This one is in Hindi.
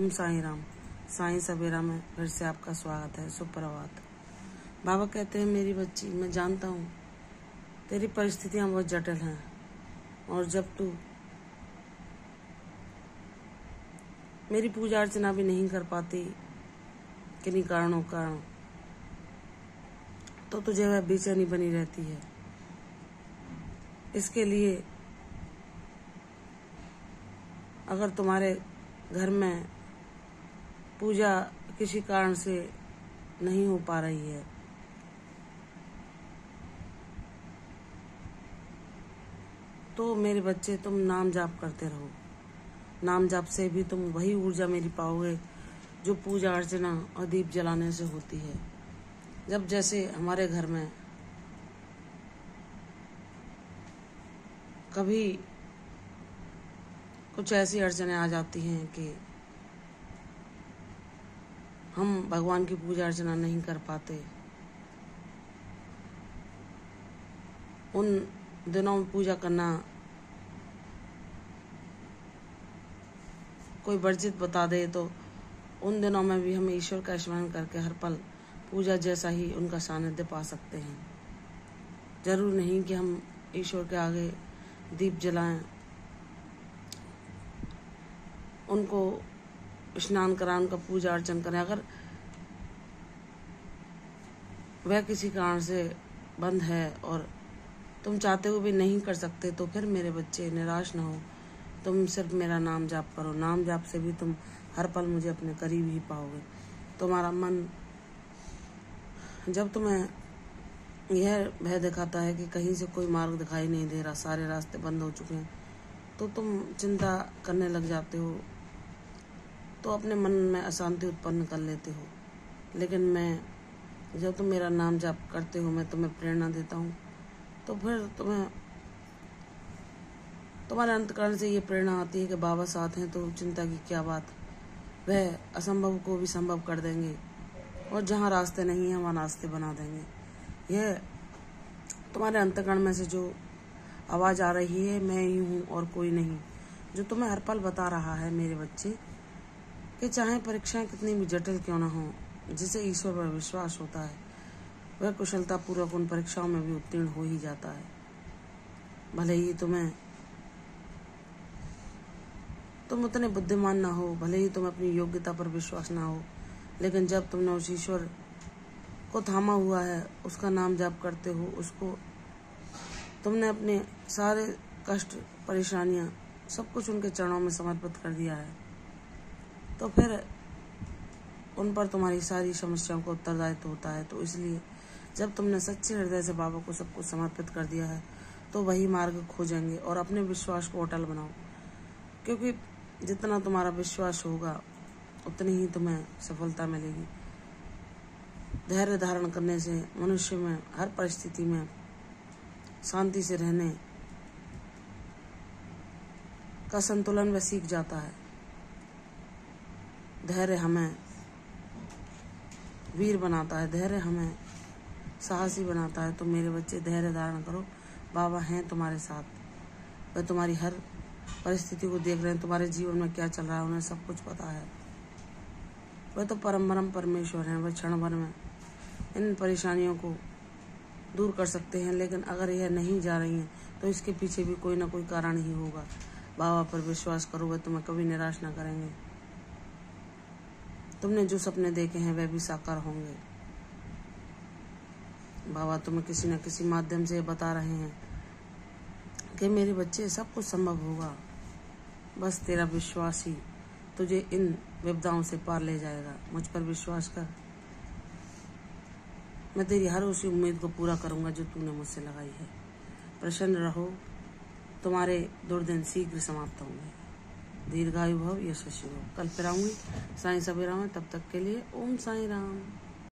ओम साईं राम। साईं सवेरा में फिर से आपका स्वागत है। सुप्रभात। बाबा कहते हैं, मेरी बच्ची, मैं जानता हूँ तेरी परिस्थितियाँ बहुत जटिल हैं, और जब तू मेरी पूजा अर्चना भी नहीं कर पाती किन्हीं कारणों कारण, तो तुझे वह बेचैनी बनी रहती है। इसके लिए अगर तुम्हारे घर में पूजा किसी कारण से नहीं हो पा रही है, तो मेरे बच्चे तुम नाम जाप करते रहो। नाम जाप से भी तुम वही ऊर्जा मेरी पाओगे जो पूजा अर्चना और दीप जलाने से होती है। जब जैसे हमारे घर में कभी कुछ ऐसी अड़चनें आ जाती हैं कि हम भगवान की पूजा अर्चना नहीं कर पाते, उन दिनों में पूजा करना कोई वर्जित बता दे, तो उन दिनों में भी हम ईश्वर का स्मरण करके हर पल पूजा जैसा ही उनका सानिध्य पा सकते हैं। जरूर नहीं कि हम ईश्वर के आगे दीप जलाएं, उनको स्नान कराएं, उनका पूजा अर्चन करें। अगर वह किसी कारण से बंद है और तुम चाहते हुए भी नहीं कर सकते, तो फिर मेरे बच्चे निराश न हो। तुम सिर्फ मेरा नाम जाप करो। नाम जाप से भी तुम हर पल मुझे अपने करीब ही पाओगे। तुम्हारा मन जब तुम्हें यह भय दिखाता है कि कहीं से कोई मार्ग दिखाई नहीं दे रहा, सारे रास्ते बंद हो चुके हैं, तो तुम चिंता करने लग जाते हो, तो अपने मन में अशांति उत्पन्न कर लेते हो। लेकिन मैं, जब तुम मेरा नाम जाप करते हो, मैं तुम्हें प्रेरणा देता हूँ, तो फिर तुम्हारे अंतकरण से ये प्रेरणा आती है कि बाबा साथ हैं, तो चिंता की क्या बात। वह असंभव को भी संभव कर देंगे, और जहाँ रास्ते नहीं हैं वहाँ रास्ते बना देंगे। यह तुम्हारे अंतकरण में से जो आवाज़ आ रही है, मैं ही हूँ और कोई नहीं, जो तुम्हें हर पल बता रहा है मेरे बच्चे कि चाहे परीक्षाएं कितनी भी जटिल क्यों न हो, जिसे ईश्वर पर विश्वास होता है वह कुशलतापूर्वक उन परीक्षाओं में भी उत्तीर्ण हो ही जाता है। भले ही तुम उतने बुद्धिमान ना हो, भले ही तुम अपनी योग्यता पर विश्वास ना हो, लेकिन जब तुमने उस ईश्वर को थामा हुआ है, उसका नाम जाप करते हो, उसको तुमने अपने सारे कष्ट परेशानियां सब कुछ उनके चरणों में समर्पित कर दिया है, तो फिर उन पर तुम्हारी सारी समस्याओं का उत्तरदायित्व होता है। तो इसलिए जब तुमने सच्चे हृदय से बाबा को सब कुछ समर्पित कर दिया है, तो वही मार्ग खोजेंगे। और अपने विश्वास को अटल बनाओ, क्योंकि जितना तुम्हारा विश्वास होगा उतनी ही तुम्हें सफलता मिलेगी। धैर्य धारण करने से मनुष्य में हर परिस्थिति में शांति से रहने का संतुलन वह सीख जाता है। धैर्य हमें वीर बनाता है, धैर्य हमें साहसी बनाता है। तो मेरे बच्चे, धैर्य धारण करो। बाबा हैं तुम्हारे साथ। वह तुम्हारी हर परिस्थिति को देख रहे हैं, तुम्हारे जीवन में क्या चल रहा है उन्हें सब कुछ पता है। वह तो परम परमेश्वर हैं, वह क्षण भर में इन परेशानियों को दूर कर सकते हैं। लेकिन अगर यह नहीं जा रही हैं, तो इसके पीछे भी कोई ना कोई कारण ही होगा। बाबा पर विश्वास करो, वह तुम्हें कभी निराश ना करेंगे। तुमने जो सपने देखे हैं वह भी साकार होंगे। बाबा तुम्हें किसी न किसी माध्यम से बता रहे हैं कि मेरे बच्चे, सब कुछ संभव होगा, बस तेरा विश्वास ही तुझे इन विपदाओं से पार ले जाएगा। मुझ पर विश्वास कर, मैं तेरी हर उसी उम्मीद को पूरा करूंगा जो तूने मुझसे लगाई है। प्रसन्न रहो, तुम्हारे दुर्दिन शीघ्र समाप्त होंगे। दीर्घायु भव, यशस्वी भव। कल फिर आऊंगी साईं सवेरा में, तब तक के लिए ओम साईं राम।